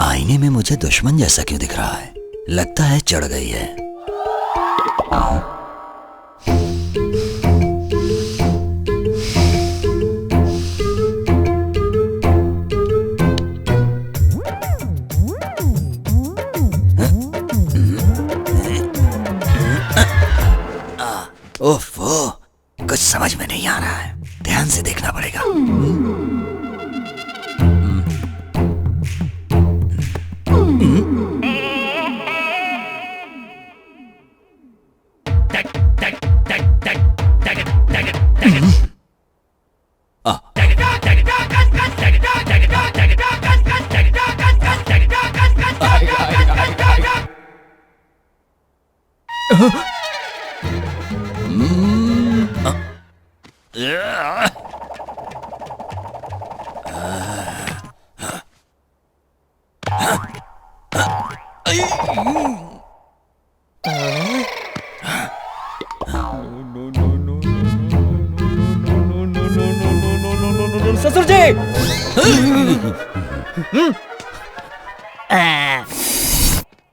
आईने में मुझे दुश्मन जैसा क्यों दिख रहा है? लगता है चढ़ गई है। ओफो, कुछ समझ में नहीं आ रहा है। ध्यान से देखना पड़ेगा। ससुर जी!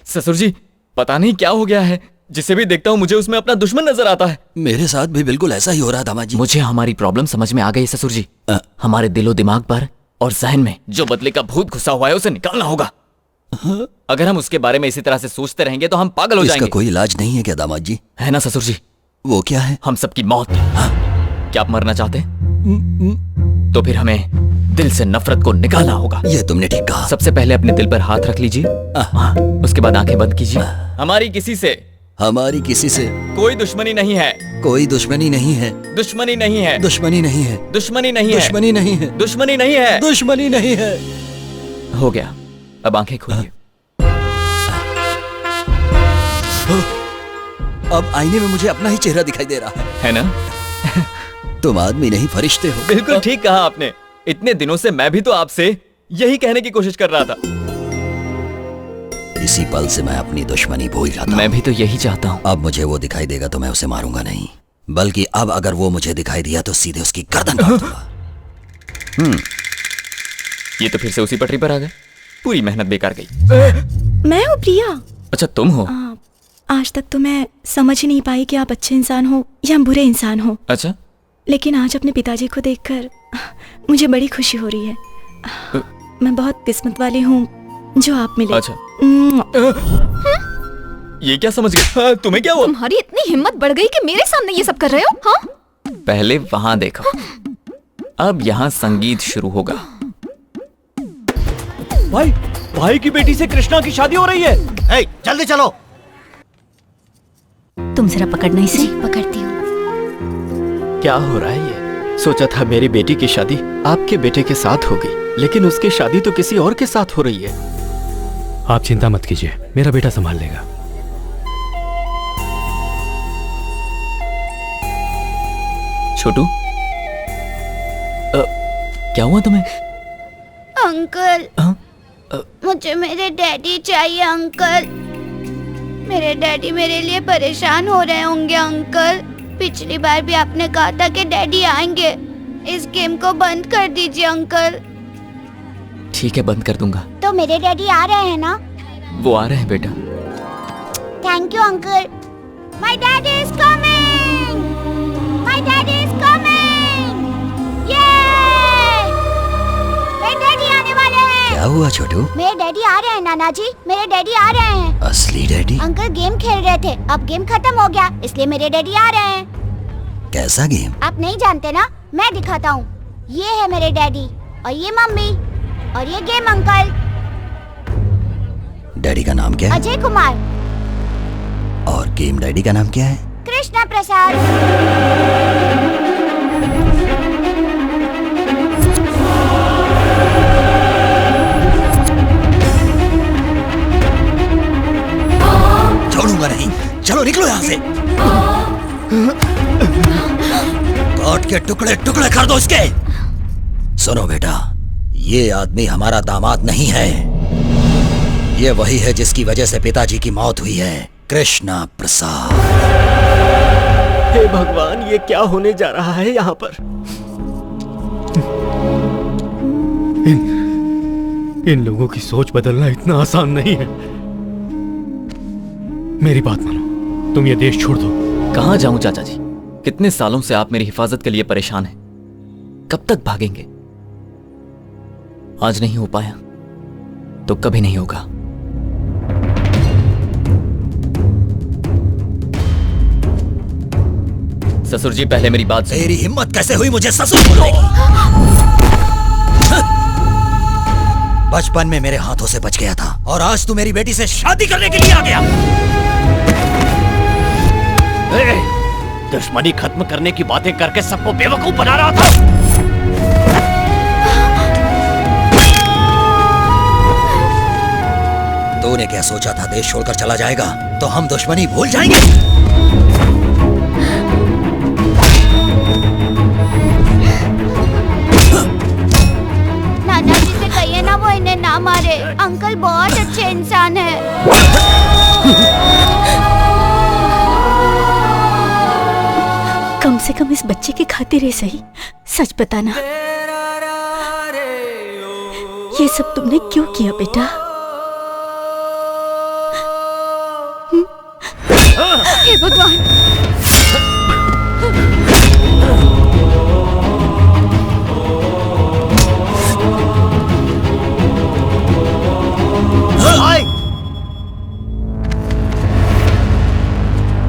ससुर जी, पता नहीं क्या हो गया है, जिसे भी देखता हूँ मुझे उसमें अपना दुश्मन नजर आता है। मेरे साथ भी बिल्कुल ऐसा ही हो रहा दामाद जी। मुझे हमारी प्रॉब्लम समझ में आ गई ससुर जी। हमारे दिलो दिमाग पर और जहन में जो बदले का भूत घुसा हुआ है उसे निकालना होगा। अगर हम उसके बारे में इसी तरह से सोचते रहेंगे तो हम पागल हो जाएंगे। इसका कोई इलाज नहीं है क्या दामाद जी? है ना ससुर जी। वो क्या है? हम सबकी मौत। क्या आप मरना चाहते हैं? तो फिर हमें दिल से नफरत को निकालना होगा। ये तुमने ठीक कहा। सबसे पहले अपने दिल पर हाथ रख लीजिए, उसके बाद आंखें बंद कीजिए। हमारी किसी से कोई दुश्मनी नहीं है। कोई दुश्मनी नहीं है। दुश्मनी नहीं है। दुश्मनी नहीं है। दुश्मनी नहीं है। दुश्मनी नहीं है। दुश्मनी नहीं है। दुश्मनी नहीं है। हो गया, अब आंखें खोलिए। अब आईने में मुझे अपना ही चेहरा दिखाई दे रहा है ना? तुम आदमी नहीं फरिश्ते हो। बिल्कुल ठीक कहा आपने। इतने दिनों से मैं भी तो आपसे यही कहने की कोशिश कर रहा था। इसी पल से मैं अपनी दुश्मनी भूल जाता हूं। मैं भी तो यही चाहता हूँ। अब मुझे वो दिखाई देगा तो मैं उसे मारूंगा नहीं, बल्कि अब अगर वो मुझे दिखाई दिया तो सीधे उसकी गर्दन काट दूंगा। ये तो फिर से उसी पटरी पर आ गए। पूरी मेहनत बेकार गई। मैं हूँ प्रिया। अच्छा तुम हो? आज तक तो मैं समझ ही नहीं पाई कि आप अच्छे इंसान हो या बुरे इंसान हो। अच्छा, लेकिन आज अपने पिताजी को देखकर मुझे बड़ी खुशी हो रही है। मैं बहुत किस्मत वाली हूँ जो आप मिले। अच्छा। ये क्या समझ गए? तुम्हें क्या हुआ? तुम्हारी इतनी हिम्मत बढ़ गई कि मेरे सामने ये सब कर रहे हो? हाँ? पहले वहां देखो, अब यहाँ संगीत शुरू होगा। भाई की बेटी से कृष्णा की शादी हो रही है। जल्दी चलो। तुम जरा पकड़ना इसे। पकड़ती हूँ। क्या हो रहा है ये? सोचा था मेरी बेटी की शादी आपके बेटे के साथ होगी, लेकिन उसकी शादी तो किसी और के साथ हो रही है। आप चिंता मत कीजिए, मेरा बेटा संभाल लेगा। छोटू, क्या हुआ तुम्हें? अंकल, मुझे मेरे डैडी चाहिए अंकल। मेरे डैडी मेरे लिए परेशान हो रहे होंगे अंकल। पिछली बार भी आपने कहा था कि डैडी आएंगे। इस गेम को बंद कर दीजिए अंकल। ठीक है, बंद कर दूंगा। तो मेरे डैडी आ रहे हैं ना? वो आ रहे हैं बेटा। Thank you uncle. My daddy is coming. My daddy is coming. ये मेरे डैडी आने वाले हैं। क्या हुआ छोटू? मेरे डैडी आ रहे हैं नाना जी, मेरे डैडी आ रहे हैं। असली डैडी? अंकल गेम खेल रहे थे, अब गेम खत्म हो गया, इसलिए मेरे डैडी आ रहे हैं। कैसा गेम? आप नहीं जानते ना, मैं दिखाता हूँ। ये है मेरे डैडी और ये मम्मी और ये गेम अंकल। डैडी का नाम क्या है? अजय कुमार। और गेम डैडी का नाम क्या है? कृष्णा प्रसाद। छोड़ूंगा नहीं, चलो निकलो यहाँ से। काट के टुकड़े टुकड़े कर दो इसके। सुनो बेटा, ये आदमी हमारा दामाद नहीं है। ये वही है जिसकी वजह से पिताजी की मौत हुई है, कृष्णा प्रसाद। हे भगवान, ये क्या होने जा रहा है यहाँ पर? इन लोगों की सोच बदलना इतना आसान नहीं है। मेरी बात मानो, तुम ये देश छोड़ दो। कहाँ जाऊं चाचा जी? कितने सालों से आप मेरी हिफाजत के लिए परेशान हैं। कब तक भागेंगे? आज नहीं हो पाया तो कभी नहीं होगा। ससुर जी, पहले मेरी बात सुनो। तेरी हिम्मत कैसे हुई मुझे ससुर बोलने की? बचपन में मेरे हाथों से बच गया था और आज तू मेरी बेटी से शादी करने के लिए आ गया। दुश्मनी खत्म करने की बातें करके सबको बेवकूफ बना रहा था। तूने क्या सोचा था देश छोड़कर चला जाएगा तो हम दुश्मनी भूल जाएंगे? नाना जी से कहिए ना वो इन्हें ना मारे। अंकल बहुत अच्छे इंसान है। कम से कम इस बच्चे की खातिर ही सही सच बताना, ये सब तुमने क्यों किया बेटा? हे भगवान!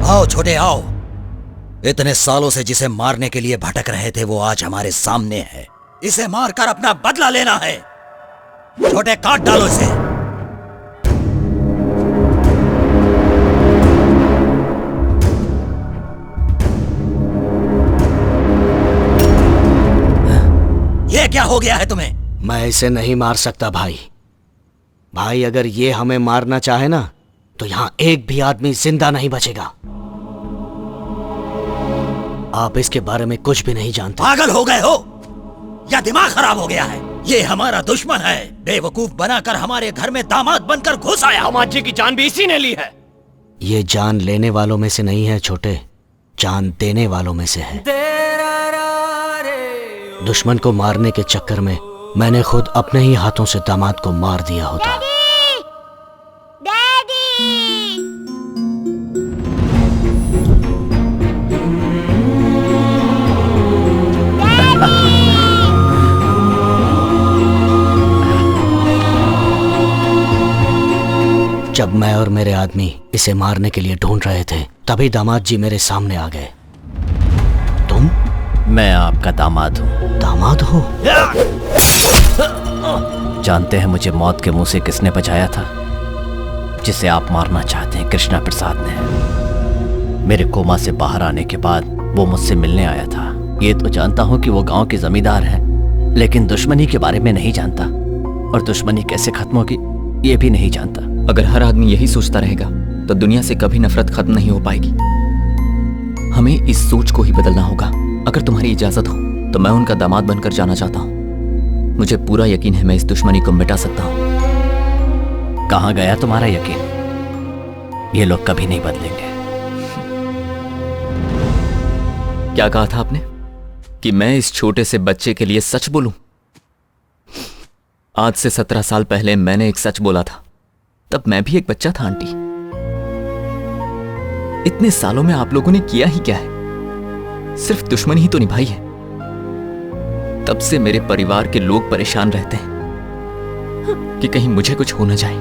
आओ छोटे आओ। इतने सालों से जिसे मारने के लिए भटक रहे थे वो आज हमारे सामने है। इसे मारकर अपना बदला लेना है। छोटे काट डालो इसे। ये क्या हो गया है तुम्हें? मैं इसे नहीं मार सकता भाई। भाई, अगर ये हमें मारना चाहे ना तो यहां एक भी आदमी जिंदा नहीं बचेगा। आप इसके बारे में कुछ भी नहीं जानते। पागल हो गए हो या दिमाग खराब हो गया है? ये हमारा दुश्मन है। बेवकूफ बनाकर हमारे घर में दामाद बनकर घुस आया। दामाद जी की जान भी इसी ने ली है। ये जान लेने वालों में से नहीं है छोटे, जान देने वालों में से है। दुश्मन को मारने के चक्कर में मैंने खुद अपने ही हाथों से दामाद को मार दिया होता। जब मैं और मेरे आदमी इसे मारने के लिए ढूंढ रहे थे तभी दामाद जी मेरे सामने आ गए। तुम? मैं आपका दामाद हूँ। दामाद हो? जानते हैं मुझे मौत के मुंह से किसने बचाया था? जिसे आप मारना चाहते हैं, कृष्णा प्रसाद ने। मेरे कोमा से बाहर आने के बाद वो मुझसे मिलने आया था। ये तो जानता हूँ कि वो गांव के जमींदार है, लेकिन दुश्मनी के बारे में नहीं जानता और दुश्मनी कैसे खत्म होगी ये भी नहीं जानता। अगर हर आदमी यही सोचता रहेगा तो दुनिया से कभी नफरत खत्म नहीं हो पाएगी। हमें इस सोच को ही बदलना होगा। अगर तुम्हारी इजाजत हो तो मैं उनका दामाद बनकर जाना चाहता हूँ। मुझे पूरा यकीन है मैं इस दुश्मनी को मिटा सकता हूँ। कहाँ गया तुम्हारा यकीन? ये लोग कभी नहीं बदलेंगे। क्या कहा था आपने कि मैं इस छोटे से बच्चे के लिए सच बोलूं? आज से 17 साल पहले मैंने एक सच बोला था। तब मैं भी एक बच्चा था आंटी। इतने सालों में आप लोगों ने किया ही क्या है? सिर्फ दुश्मनी ही तो निभाई है। तब से मेरे परिवार के लोग परेशान रहते हैं कि कहीं मुझे कुछ हो न जाए।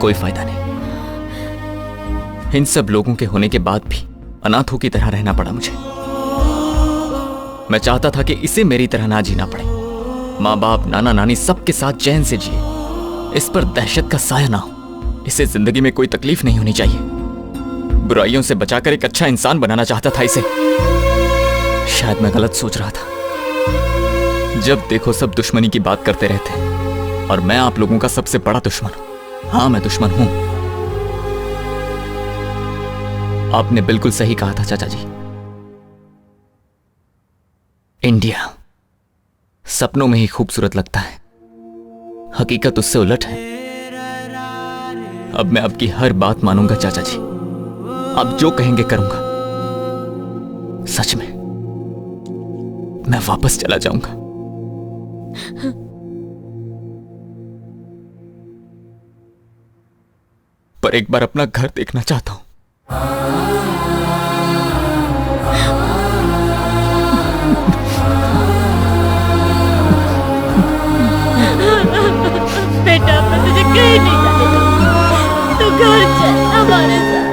कोई फायदा नहीं। इन सब लोगों के होने के बाद भी अनाथों की तरह रहना पड़ा मुझे। मैं चाहता था कि इसे मेरी तरह ना जीना पड़े। माँ बाप, नाना नानी सबके साथ चैन से जिए। इस पर दहशत का साया ना हो। इसे जिंदगी में कोई तकलीफ नहीं होनी चाहिए। बुराइयों से बचाकर एक अच्छा इंसान बनाना चाहता था इसे। शायद मैं गलत सोच रहा था। जब देखो सब दुश्मनी की बात करते रहते हैं और मैं आप लोगों का सबसे बड़ा दुश्मन हूं। हाँ, मैं दुश्मन हूं। आपने बिल्कुल सही कहा था चाचा जी। इंडिया सपनों में ही खूबसूरत लगता है, हकीकत उससे उलट है। अब मैं आपकी हर बात मानूंगा चाचा जी, आप जो कहेंगे करूंगा। सच में मैं वापस चला जाऊंगा। पर एक बार अपना घर देखना चाहता हूं। बेटा मैं तुझे कहीं नहीं जाने दूंगी, तू घर चल हमारे साथ।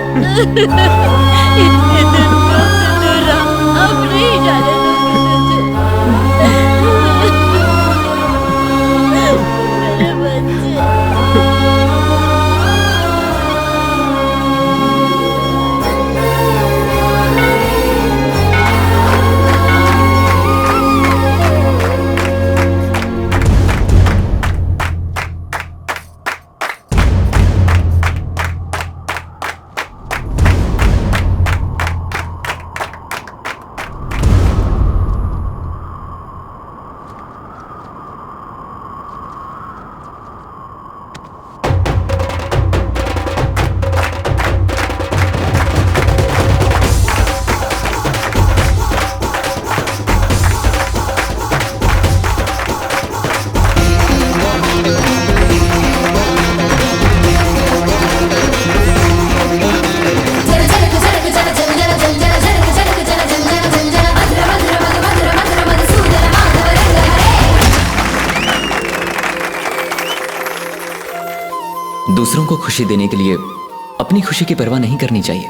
इतने दिन से दूर रहा, अब नहीं जाने दूंगी तुझे। मेरे बच्चे। दूसरों को खुशी देने के लिए अपनी खुशी की परवाह नहीं करनी चाहिए।